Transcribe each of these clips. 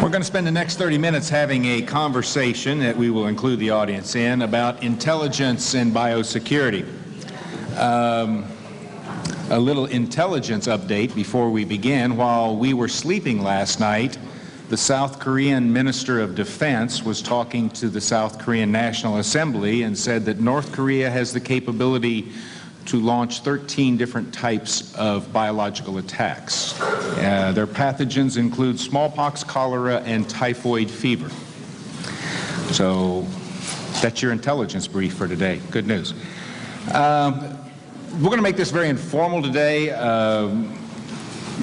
We're going to spend the next 30 minutes having a conversation that we will include the audience in about intelligence and biosecurity. A little intelligence update before we begin. While we were sleeping last night, the South Korean Minister of Defense was talking to the South Korean National Assembly and said that North Korea has the capability to launch 13 different types of biological attacks. Their pathogens include smallpox, cholera, and typhoid fever. So that's your intelligence brief for today. Good news. We're going to make this very informal today.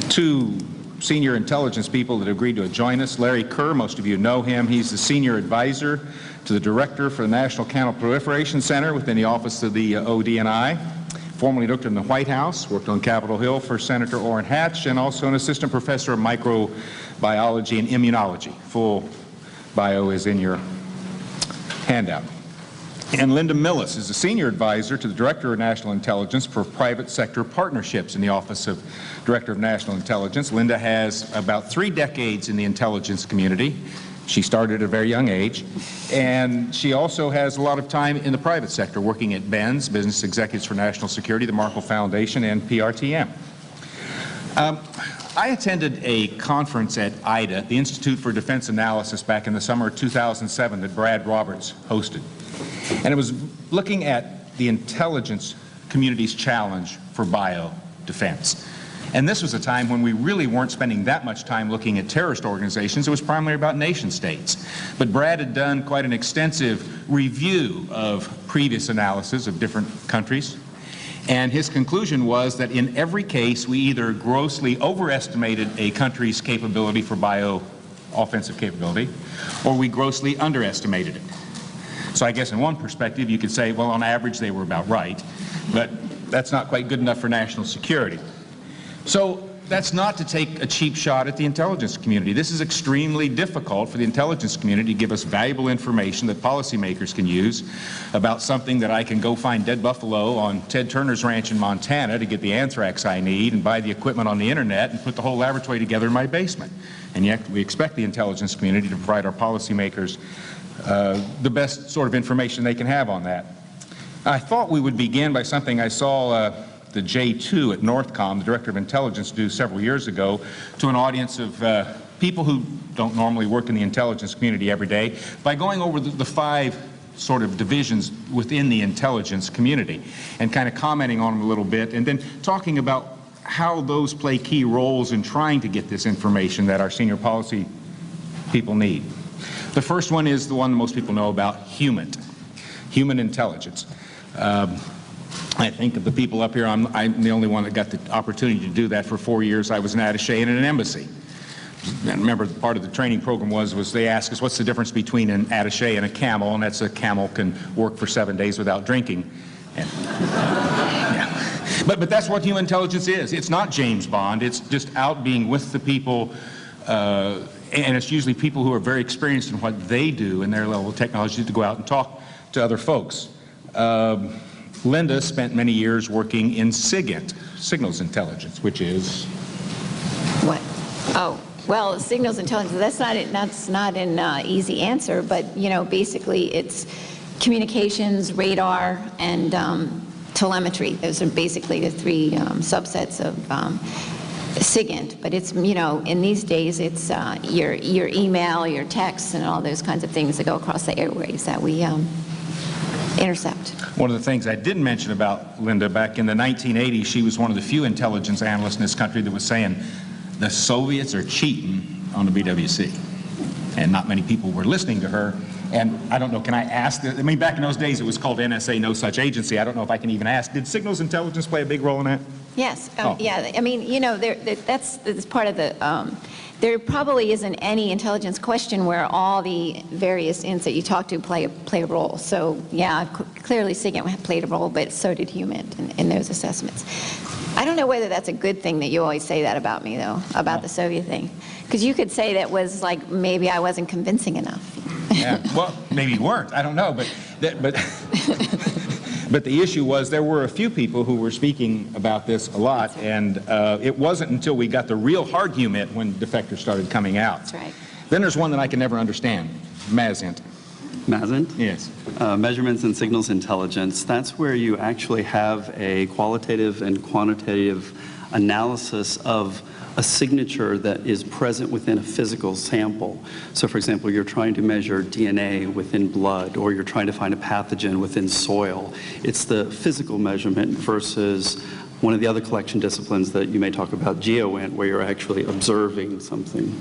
Two senior intelligence people that agreed to join us. Larry Kerr, most of you know him. He's the senior advisor to the director for the National Proliferation Center within the office of the ODNI. Formerly worked in the White House, worked on Capitol Hill for Senator Orrin Hatch, and also an assistant professor of microbiology and immunology. Full bio is in your handout. And Linda Millis is a senior advisor to the Director of National Intelligence for Private Sector Partnerships in the Office of Director of National Intelligence. Linda has about 3 decades in the intelligence community. She started at a very young age. And she also has a lot of time in the private sector, working at BENS, Business Executives for National Security, the Markle Foundation, and PRTM. I attended a conference at IDA, the Institute for Defense Analysis, back in the summer of 2007 that Brad Roberts hosted. And it was looking at the intelligence community's challenge for biodefense. And this was a time when we really weren't spending that much time looking at terrorist organizations. It was primarily about nation states. But Brad had done quite an extensive review of previous analysis of different countries. And his conclusion was that in every case, we either grossly overestimated a country's capability for bio-offensive capability, or we grossly underestimated it. So I guess in one perspective, you could say, well, on average, they were about right. But that's not quite good enough for national security. So that's not to take a cheap shot at the intelligence community. This is extremely difficult for the intelligence community to give us valuable information that policymakers can use about something that I can go find dead buffalo on Ted Turner's ranch in Montana to get the anthrax I need and buy the equipment on the internet and put the whole laboratory together in my basement. And yet we expect the intelligence community to provide our policymakers the best sort of information they can have on that. I thought we would begin by something I saw the J2 at Northcom, the Director of Intelligence, do several years ago to an audience of people who don't normally work in the intelligence community every day by going over the 5 sort of divisions within the intelligence community and kind of commenting on them a little bit and then talking about how those play key roles in trying to get this information that our senior policy people need. The first one is the one that most people know about, human intelligence. I think of the people up here, I'm the only one that got the opportunity to do that for 4 years. I was an attaché in an embassy. And remember, part of the training program was they asked us, what's the difference between an attaché and a camel? And that's a camel can work for 7 days without drinking. And, yeah. But that's what human intelligence is. It's not James Bond. It's just out being with the people, and it's usually people who are very experienced in what they do in their level of technology to go out and talk to other folks. Linda spent many years working in SIGINT, signals intelligence, which is what? Oh, well, signals intelligence. That's not an easy answer, but you know, basically, it's communications, radar, and telemetry. Those are basically the 3 subsets of SIGINT. But it's, you know, in these days, it's your email, your texts, and all those kinds of things that go across the airways that we intercept. One of the things I didn't mention about Linda, back in the 1980s, she was one of the few intelligence analysts in this country that was saying the Soviets are cheating on the BWC. And not many people were listening to her. And I don't know, can I ask, I mean, back in those days it was called NSA, no such agency. I don't know if I can even ask, did signals intelligence play a big role in that? Yes. Yeah, I mean, you know, that's part of the, there probably isn't any intelligence question where all the various ends that you talk to play a role. So, yeah, clearly SIGINT played a role, but so did human in those assessments. I don't know whether that's a good thing that you always say that about me, though, about the Soviet thing. Because you could say that was like maybe I wasn't convincing enough. Yeah, well, maybe you weren't. I don't know, but But the issue was there were a few people who were speaking about this a lot, right. And it wasn't until we got the real hard humor when defectors started coming out. That's right. Then there's one that I can never understand, MASINT. MASINT? Yes. Measurements and Signals Intelligence. That's where you actually have a qualitative and quantitative analysis of a signature that is present within a physical sample. So for example, you're trying to measure DNA within blood, or you're trying to find a pathogen within soil. It's the physical measurement versus one of the other collection disciplines that you may talk about, GeoInt, where you're actually observing something.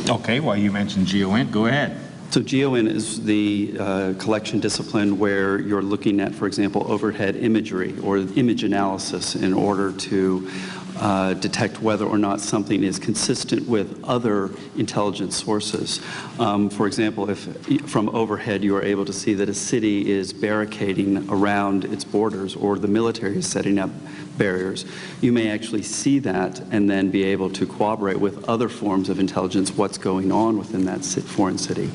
Okay, well, you mentioned GeoInt. Go ahead. So GeoInt is the collection discipline where you're looking at, for example, overhead imagery or image analysis in order to detect whether or not something is consistent with other intelligence sources. For example, if from overhead you are able to see that a city is barricading around its borders, or the military is setting up barriers, you may actually see that and then be able to corroborate with other forms of intelligence what's going on within that foreign city.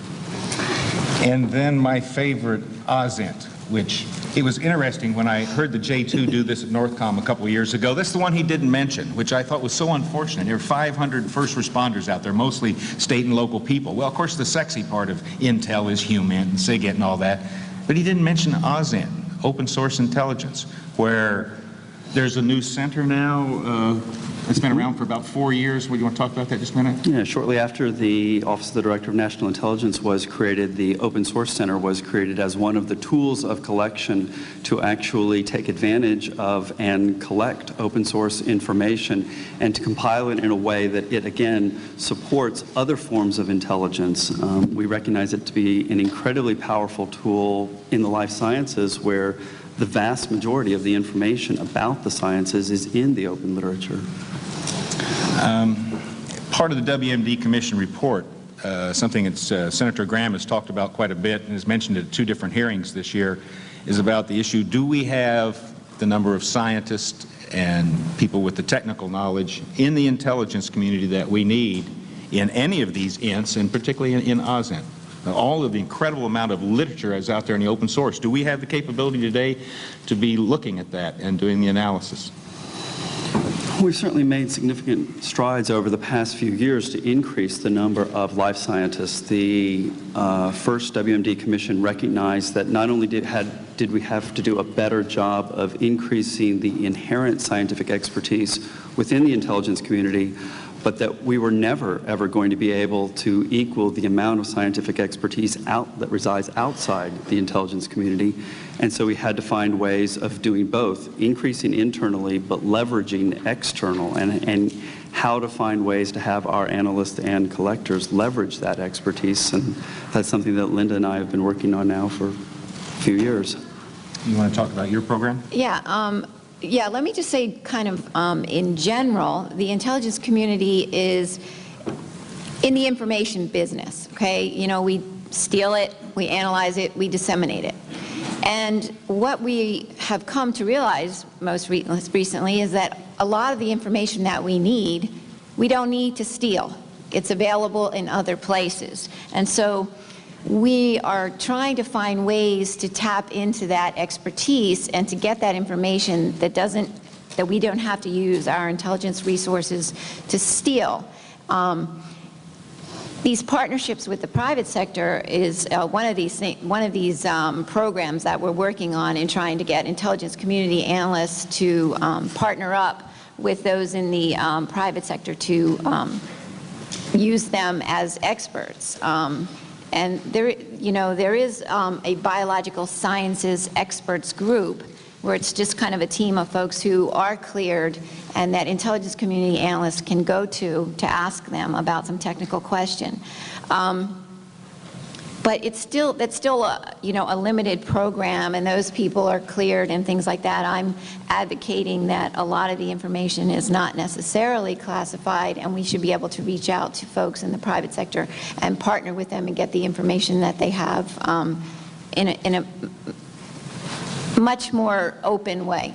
And then my favorite, OSINT, which it was interesting when I heard the J2 do this at Northcom a couple of years ago. This is the one he didn't mention, which I thought was so unfortunate. There are 500 first responders out there, mostly state and local people. Well, of course, the sexy part of Intel is HUMINT and SIGINT and all that. But he didn't mention OSINT, Open Source Intelligence, where there's a new center now. It's been around for about 4 years. Would you want to talk about that just a minute? Yeah, shortly after the Office of the Director of National Intelligence was created, the Open Source Center was created as one of the tools of collection to actually take advantage of and collect open source information and to compile it in a way that it, again, supports other forms of intelligence. We recognize it to be an incredibly powerful tool in the life sciences, where the vast majority of the information about the sciences is in the open literature. Part of the WMD Commission report, something that Senator Graham has talked about quite a bit and has mentioned at 2 different hearings this year, is about the issue, do we have the number of scientists and people with the technical knowledge in the intelligence community that we need in any of these INTs, and particularly in OSINT? All of the incredible amount of literature is out there in the open source. Do we have the capability today to be looking at that and doing the analysis? We've certainly made significant strides over the past few years to increase the number of life scientists. The first WMD Commission recognized that not only did we have to do a better job of increasing the inherent scientific expertise within the intelligence community, but that we were never, ever going to be able to equal the amount of scientific expertise that resides outside the intelligence community. And so we had to find ways of doing both, increasing internally, but leveraging external, and how to find ways to have our analysts and collectors leverage that expertise. And that's something that Linda and I have been working on now for a few years. You want to talk about your program? Yeah, let me just say kind of in general, the intelligence community is in the information business, okay? You know, we steal it, we analyze it, we disseminate it. And what we have come to realize most recently is that a lot of the information that we need, we don't need to steal. It's available in other places. And so we are trying to find ways to tap into that expertise and to get that information that we don't have to use our intelligence resources to steal. These partnerships with the private sector is one of these programs that we're working on in trying to get intelligence community analysts to partner up with those in the private sector to use them as experts. And there is a biological sciences experts group where it's just kind of a team of folks who are cleared and that intelligence community analysts can go to ask them about some technical question. But that's still a limited program, and those people are cleared and things like that. I'm advocating that a lot of the information is not necessarily classified, and we should be able to reach out to folks in the private sector and partner with them and get the information that they have in a much more open way.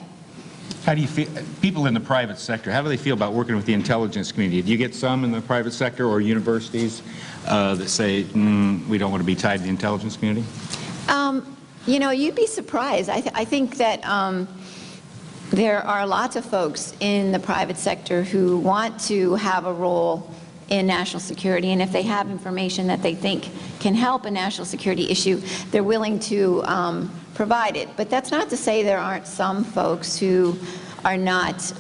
How do you feel, people in the private sector, how do they feel about working with the intelligence community? Do you get some in the private sector or universities that say, we don't want to be tied to the intelligence community? You'd be surprised. I think that there are lots of folks in the private sector who want to have a role in national security, and if they have information that they think can help a national security issue, they're willing to provide it. But that's not to say there aren't some folks who are not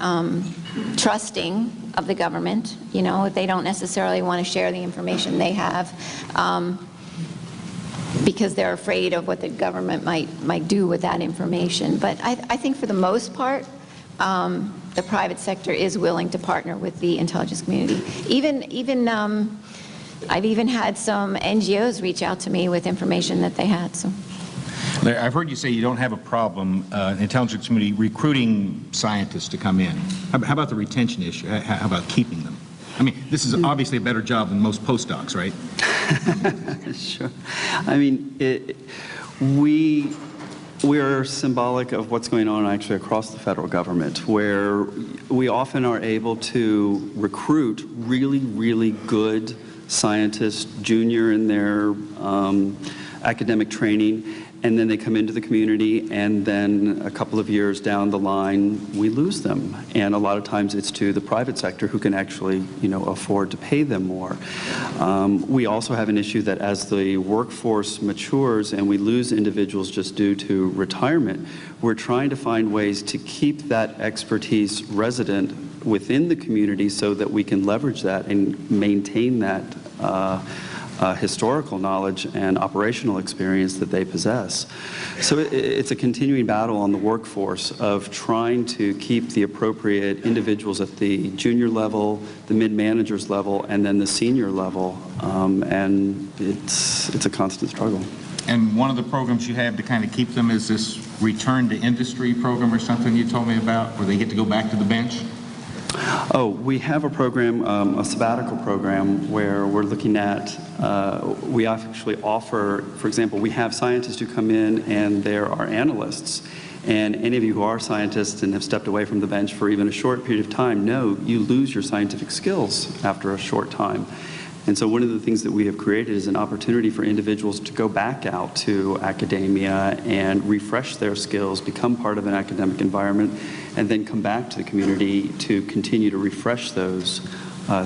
trusting of the government. You know, they don't necessarily want to share the information they have because they're afraid of what the government might do with that information. But I think for the most part, the private sector is willing to partner with the intelligence community. I've even had some NGOs reach out to me with information that they had. So, I've heard you say you don't have a problem in the intelligence community recruiting scientists to come in. How about the retention issue? How about keeping them? I mean, this is obviously a better job than most postdocs, right? Sure. I mean, we are symbolic of what's going on actually across the federal government, where we often are able to recruit really, really good scientists, junior in their academic training, and then they come into the community, and then a couple of years down the line, we lose them. And a lot of times it's to the private sector who can actually, afford to pay them more. We also have an issue that as the workforce matures and we lose individuals just due to retirement, we're trying to find ways to keep that expertise resident within the community so that we can leverage that and maintain that historical knowledge and operational experience that they possess. So it's a continuing battle on the workforce of trying to keep the appropriate individuals at the junior level, the mid-managers level, and then the senior level, and it's a constant struggle. And one of the programs you have to kind of keep them is this return to industry program or something you told me about, where they get to go back to the bench? Oh, we have a program, a sabbatical program, where we're looking at, we actually offer, for example, we have scientists who come in and there are analysts. And any of you who are scientists and have stepped away from the bench for even a short period of time know you lose your scientific skills after a short time. And so one of the things that we have created is an opportunity for individuals to go back out to academia and refresh their skills, become part of an academic environment, and then come back to the community to continue to refresh those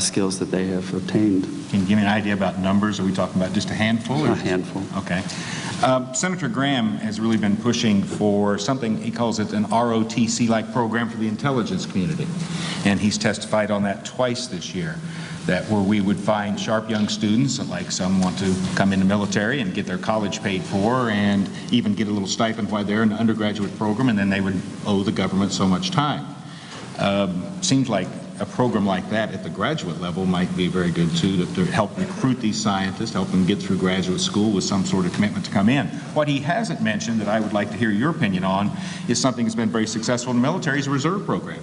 skills that they have obtained. Can you give me an idea about numbers? Are we talking about just a handful? A handful. Okay. Senator Graham has really been pushing for something, he calls it an ROTC-like program for the intelligence community. And he's testified on that twice this year, that where we would find sharp young students, like some want to come in the military and get their college paid for and even get a little stipend while they're in the undergraduate program, and then they would owe the government so much time. Seems like a program like that at the graduate level might be very good too, to help recruit these scientists, help them get through graduate school with some sort of commitment to come in. What he hasn't mentioned that I would like to hear your opinion on is something that's been very successful in the military, is a reserve program.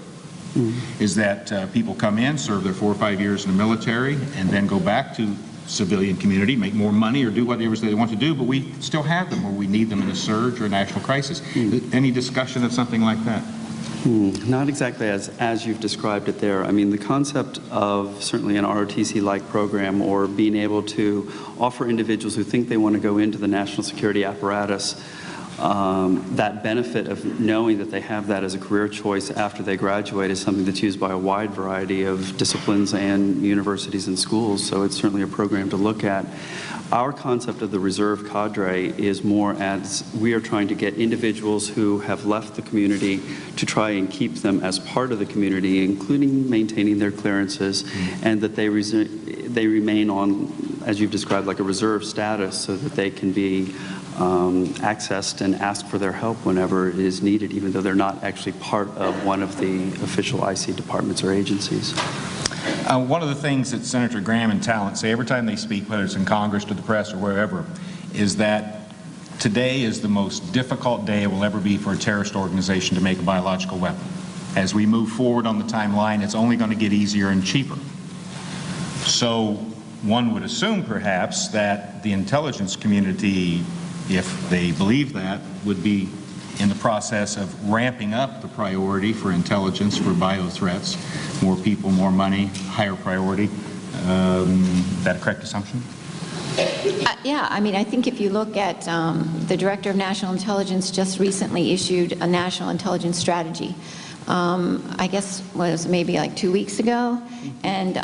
Is that people come in, serve their 4 or 5 years in the military, and then go back to civilian community, make more money, or do whatever they want to do, but we still have them where we need them in a surge or a national crisis. Any discussion of something like that? Not exactly as you've described it there. I mean, the concept of certainly an ROTC-like program, or being able to offer individuals who think they want to go into the national security apparatus that benefit of knowing that they have that as a career choice after they graduate, is something that's used by a wide variety of disciplines and universities and schools, so it's certainly a program to look at. Our concept of the reserve cadre is more as we are trying to get individuals who have left the community to try and keep them as part of the community, including maintaining their clearances, and that they remain on, as you've described, like a reserve status, so that they can be accessed and asked for their help whenever it is needed, even though they're not actually part of one of the official IC departments or agencies. One of the things that Senator Graham and Talent say every time they speak, whether it's in Congress, to the press, or wherever, is that today is the most difficult day it will ever be for a terrorist organization to make a biological weapon. As we move forward on the timeline, it's only going to get easier and cheaper. So one would assume, perhaps, that the intelligence community, if they believe that, would be in the process of ramping up the priority for intelligence for biothreats. More people, more money, higher priority. Is that a correct assumption? Yeah, I mean, I think if you look at the Director of National Intelligence just recently issued a national intelligence strategy. I guess it was maybe like 2 weeks ago, and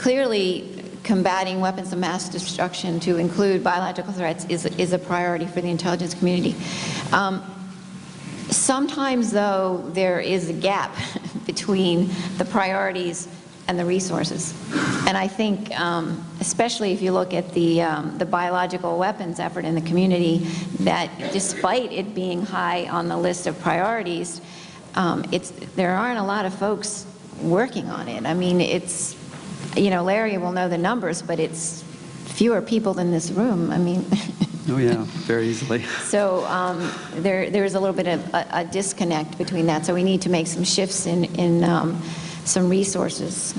clearly, combating weapons of mass destruction to include biological threats is a priority for the intelligence community. Sometimes, though, there is a gap between the priorities and the resources. And I think, especially if you look at the biological weapons effort in the community, that despite it being high on the list of priorities, there aren't a lot of folks working on it. I mean, it's, Larry will know the numbers, but it's fewer people than this room. I mean. Oh yeah, very easily. So there's a little bit of a disconnect between that. So we need to make some shifts in some resources.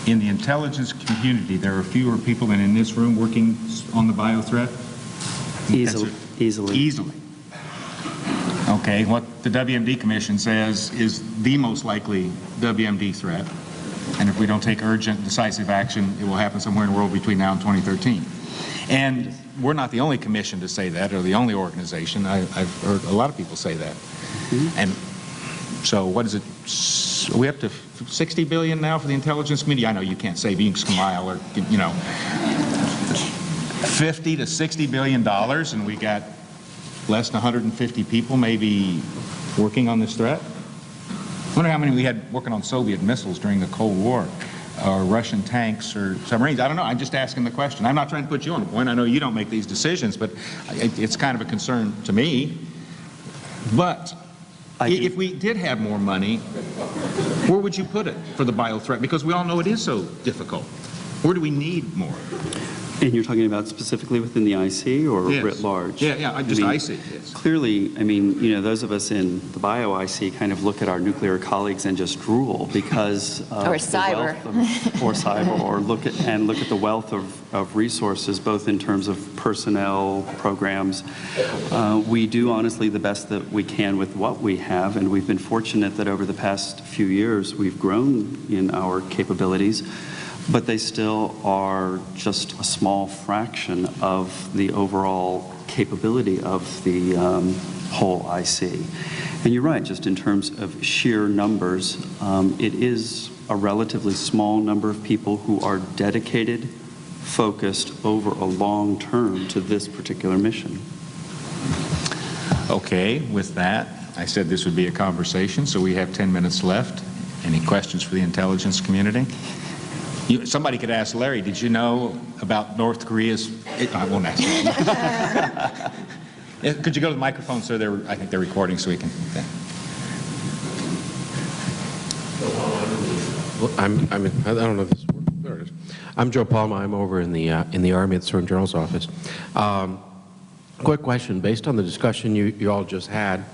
In the intelligence community, there are fewer people than in this room working on the bio threat? Easily. Easily. Okay, what the WMD Commission says is the most likely WMD threat. And if we don't take urgent, decisive action, it will happen somewhere in the world between now and 2013. And we're not the only commission to say that, or the only organization. I've heard a lot of people say that. Mm-hmm. And so what is it? Are we up to 60 billion now for the intelligence community? I know you can't say, but you can smile, or, 50 to 60 billion dollars, and we got less than 150 people maybe working on this threat. I wonder how many we had working on Soviet missiles during the Cold War, or Russian tanks or submarines. I don't know. I'm just asking the question. I'm not trying to put you on the point. I know you don't make these decisions, but it's kind of a concern to me. But if we did have more money, where would you put it for the bio threat? Because we all know it is so difficult. Where do we need more? And you're talking about specifically within the IC or Yes. writ large? Yeah, just IC, yes. Clearly, those of us in the bio IC kind of look at our nuclear colleagues and just drool because of Or cyber. or cyber, or look at the wealth of resources, both in terms of personnel, programs. We do honestly the best that we can with what we have, and we've been fortunate that over the past few years we've grown in our capabilities. But they still are just a small fraction of the overall capability of the whole IC. And you're right, just in terms of sheer numbers, it is a relatively small number of people who are dedicated, focused over a long term to this particular mission. Okay, with that, I said this would be a conversation, so we have 10 minutes left. Any questions for the intelligence community? Somebody could ask Larry, did you know about North Korea's... I won't ask you. Could you go to the microphone, sir? I think they're recording, so we can... I don't know if this works. There it is. I'm Joe Palma. I'm over in the Army at the Surgeon General's office. Quick question. Based on the discussion you all just had,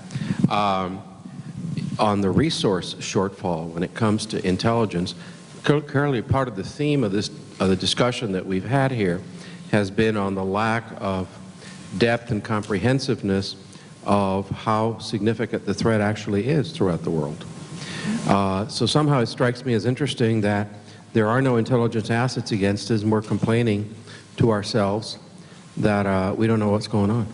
on the resource shortfall when it comes to intelligence, clearly part of the theme of the discussion that we've had here has been on the lack of depth and comprehensiveness of how significant the threat actually is throughout the world. So somehow it strikes me as interesting that there are no intelligence assets against us, and we're complaining to ourselves that we don't know what's going on.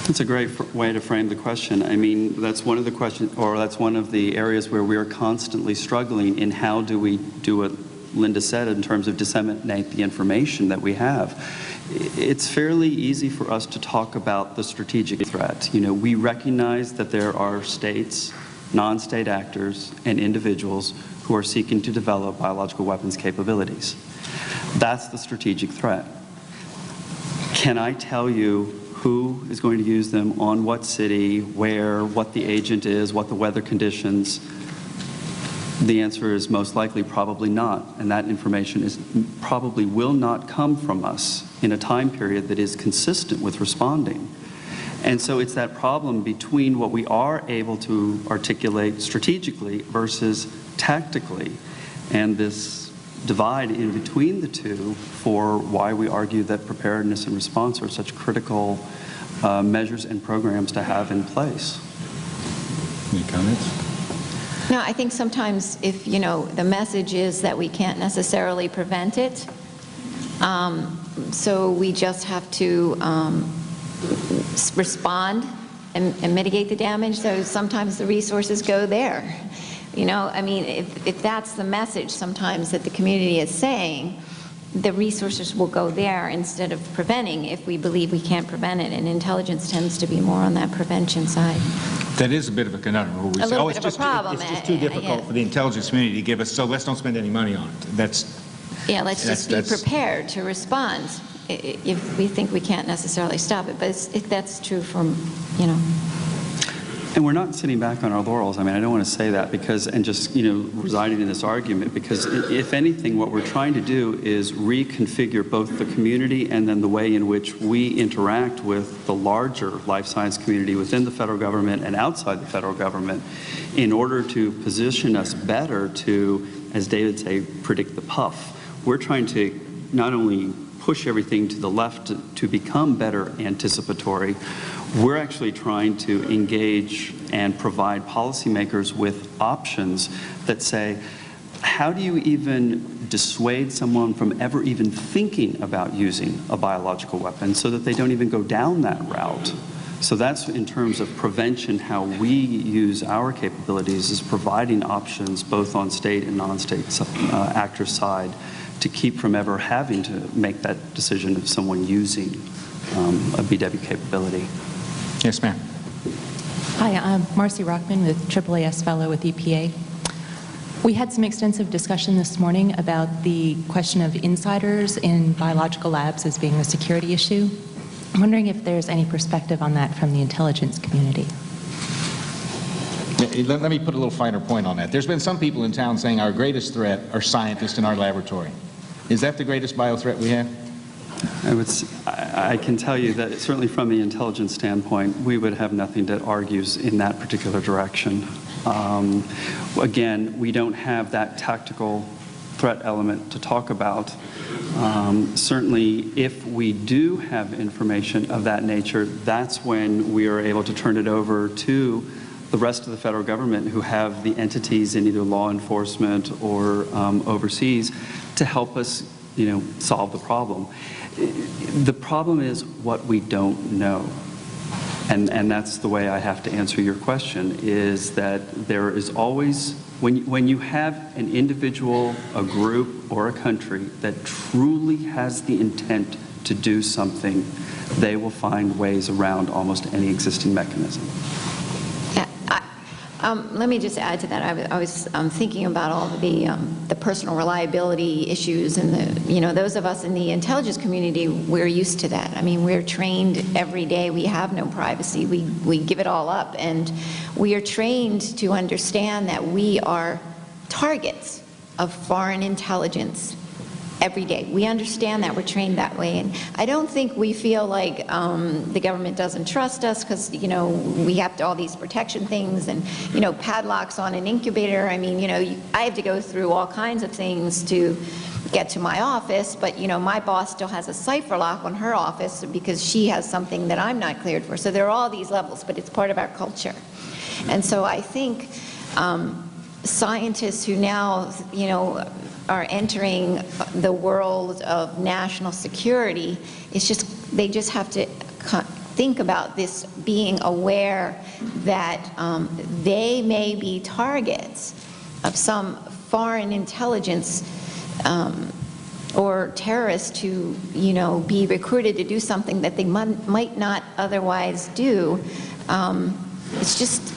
That's a great way to frame the question. I mean, that's one of the questions, or that's one of the areas where we are constantly struggling in how do we do what Linda said in terms of disseminate the information that we have. It's fairly easy for us to talk about the strategic threat. We recognize that there are states, non-state actors, and individuals who are seeking to develop biological weapons capabilities. That's the strategic threat. Can I tell you who is going to use them, on what city, where, what the agent is, what the weather conditions? The answer is most likely probably not, and that information probably will not come from us in a time period that is consistent with responding. And so it's that problem between what we are able to articulate strategically versus tactically, and this divide in between the two for why we argue that preparedness and response are such critical measures and programs to have in place. Any comments? No, I think sometimes if, the message is that we can't necessarily prevent it, so we just have to respond and mitigate the damage, so sometimes the resources go there. You know, I mean, if that's the message sometimes that the community is saying, the resources will go there instead of preventing if we believe we can't prevent it, and intelligence tends to be more on that prevention side. That is a bit of a conundrum. We A say, little oh, bit it's of a just, problem, it's just too difficult yeah. for the intelligence community to give us, so let's don't spend any money on it. Yeah, let's just be prepared to respond if we think we can't necessarily stop it. But that's true from, you know. And we're not sitting back on our laurels. I mean, I don't want to say that because, and just, you know, residing in this argument, because if anything, what we're trying to do is reconfigure both the community and then the way in which we interact with the larger life science community within the federal government and outside the federal government in order to position us better to, as David say, predict the puff. We're trying to not only push everything to the left to become better anticipatory, we're actually trying to engage and provide policymakers with options that say, how do you even dissuade someone from ever even thinking about using a biological weapon so that they don't even go down that route? So that's in terms of prevention, how we use our capabilities is providing options both on state and non-state actors' side to keep from ever having to make that decision of someone using a BW capability. Yes, ma'am. Hi, I'm Marcy Rockman with AAAS Fellow with EPA. We had some extensive discussion this morning about the question of insiders in biological labs as being a security issue. I'm wondering if there's any perspective on that from the intelligence community. Let me put a little finer point on that. There's been some people in town saying our greatest threat are scientists in our laboratory. Is that the greatest bio threat we have? I can tell you that certainly from the intelligence standpoint, we would have nothing that argues in that particular direction. Again, we don't have that tactical threat element to talk about. Certainly, if we do have information of that nature, that's when we are able to turn it over to the rest of the federal government who have the entities in either law enforcement or overseas to help us, you know, solve the problem. The problem is what we don't know. And that's the way I have to answer your question, is that there is always, when you have an individual, a group, or a country that truly has the intent to do something, they will find ways around almost any existing mechanism. Let me just add to that. I was thinking about all of the personal reliability issues, and those of us in the intelligence community, we're used to that. I mean, we're trained every day. We have no privacy. We give it all up, and we are trained to understand that we are targets of foreign intelligence every day. We understand that. We're trained that way. And I don't think we feel like the government doesn't trust us because, we have all these protection things and, padlocks on an incubator. I mean, I have to go through all kinds of things to get to my office, but, my boss still has a cipher lock on her office because she has something that I'm not cleared for. So there are all these levels, but it's part of our culture. And so I think scientists who now, are entering the world of national security, they just have to think about this, being aware that they may be targets of some foreign intelligence or terrorists to, be recruited to do something that they might not otherwise do. It's just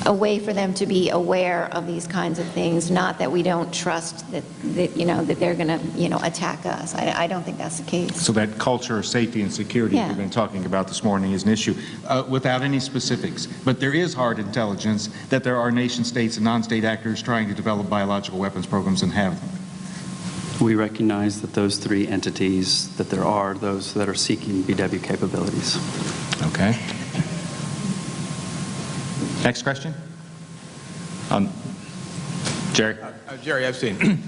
a way for them to be aware of these kinds of things, not that we don't trust that they're going to, attack us. I don't think that's the case. So that culture of safety and security we've been talking about this morning is an issue without any specifics. But there is hard intelligence that there are nation states and non-state actors trying to develop biological weapons programs and have them. We recognize that those three entities, that there are those that are seeking BW capabilities. Okay. Next question? Jerry. Jerry Epstein.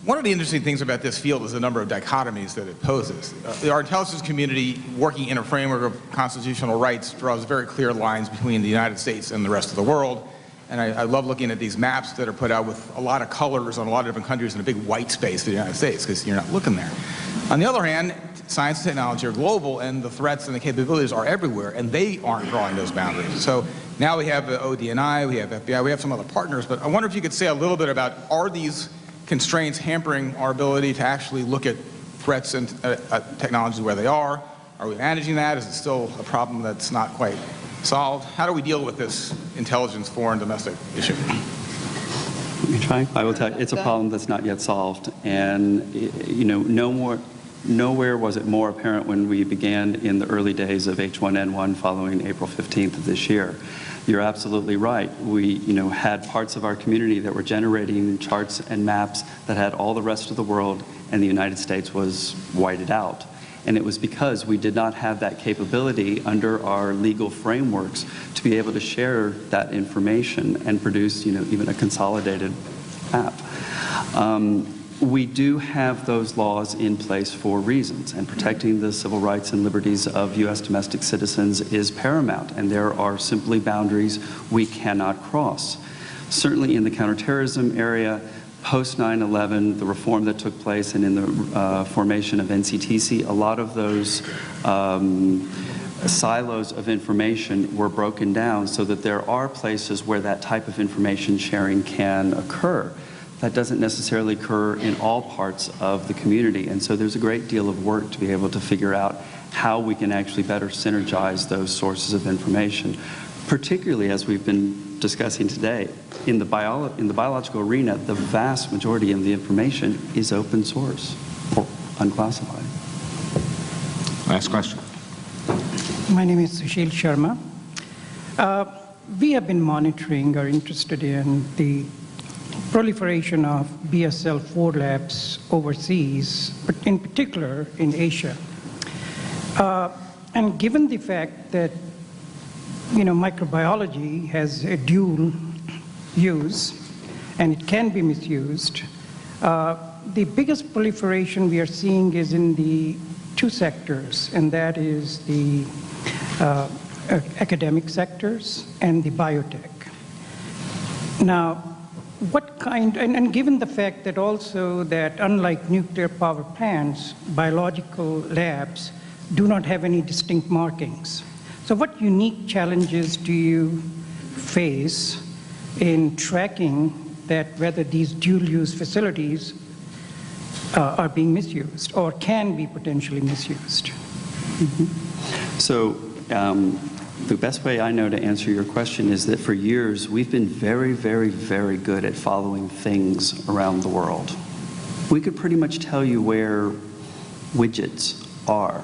One of the interesting things about this field is the number of dichotomies that it poses. Our intelligence community, working in a framework of constitutional rights, draws very clear lines between the United States and the rest of the world. And I love looking at these maps that are put out with a lot of colors on a lot of different countries and a big white space for the United States, because you're not looking there. On the other hand, science and technology are global, and the threats and the capabilities are everywhere, and they aren't drawing those boundaries. So now we have the ODNI, we have FBI, we have some other partners, but I wonder if you could say a little bit about, are these constraints hampering our ability to actually look at threats and technology where they are? Are we managing that? Is it still a problem that's not quite solved? How do we deal with this intelligence, foreign, domestic issue? Let me try. I will tell you, it's a problem that's not yet solved. And, you know, nowhere was it more apparent when we began in the early days of H1N1 following April 15th of this year. You're absolutely right. We, had parts of our community that were generating charts and maps that had all the rest of the world, and the United States was whited out. And it was because we did not have that capability under our legal frameworks to be able to share that information and produce, even a consolidated map. We do have those laws in place for reasons, and protecting the civil rights and liberties of U.S. domestic citizens is paramount, and there are simply boundaries we cannot cross. Certainly in the counterterrorism area, post 9/11, the reform that took place, and in the formation of NCTC, a lot of those silos of information were broken down so that there are places where that type of information sharing can occur. That doesn't necessarily occur in all parts of the community, and so there's a great deal of work to be able to figure out how we can actually better synergize those sources of information, particularly as we've been discussing today. In the biological arena, the vast majority of the information is open source or unclassified. Last question. My name is Sushil Sharma. We have been monitoring or interested in the proliferation of BSL-4 labs overseas, but in particular in Asia. And given the fact that microbiology has a dual use and it can be misused, the biggest proliferation we are seeing is in the two sectors, and that is the academic sectors and the biotech. Now, what kind, and given the fact that also that unlike nuclear power plants, biological labs do not have any distinct markings. So what unique challenges do you face in tracking that whether these dual-use facilities are being misused or can be potentially misused? Mm-hmm. So the best way I know to answer your question is that for years we've been very, very, very good at following things around the world. We could pretty much tell you where widgets are.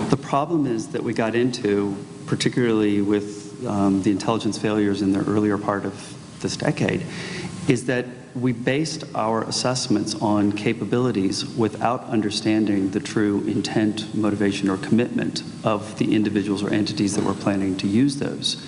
The problem is that we got into, particularly with the intelligence failures in the earlier part of this decade, is that we based our assessments on capabilities without understanding the true intent, motivation, or commitment of the individuals or entities that were planning to use those.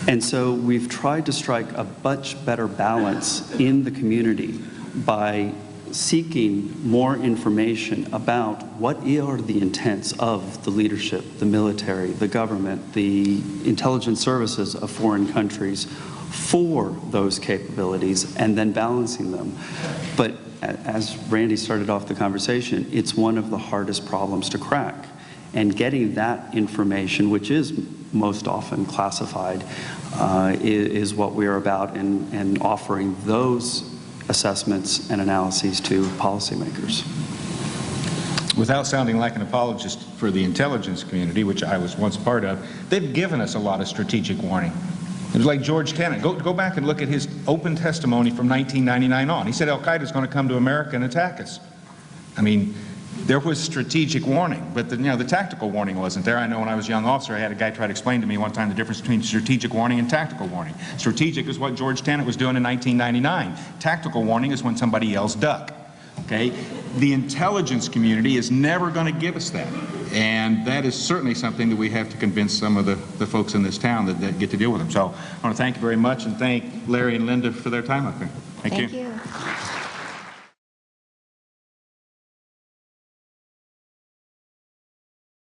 And so we've tried to strike a much better balance in the community by seeking more information about what are the intents of the leadership, the military, the government, the intelligence services of foreign countries for those capabilities, and then balancing them. But as Randy started off the conversation, it's one of the hardest problems to crack. And getting that information, which is most often classified, is what we are about, and offering those assessments and analyses to policymakers. Without sounding like an apologist for the intelligence community, which I was once part of, they've given us a lot of strategic warning. It was like George Tenet. Go back and look at his open testimony from 1999 on. He said Al-Qaeda is going to come to America and attack us. I mean, there was strategic warning, but the tactical warning wasn't there. I know when I was a young officer, I had a guy try to explain to me one time the difference between strategic warning and tactical warning. Strategic is what George Tenet was doing in 1999. Tactical warning is when somebody yells duck. Okay? The intelligence community is never going to give us that. And that is certainly something that we have to convince some of the folks in this town that get to deal with them. So I want to thank you very much, and thank Larry and Linda for their time up here. Thank you. Thank you.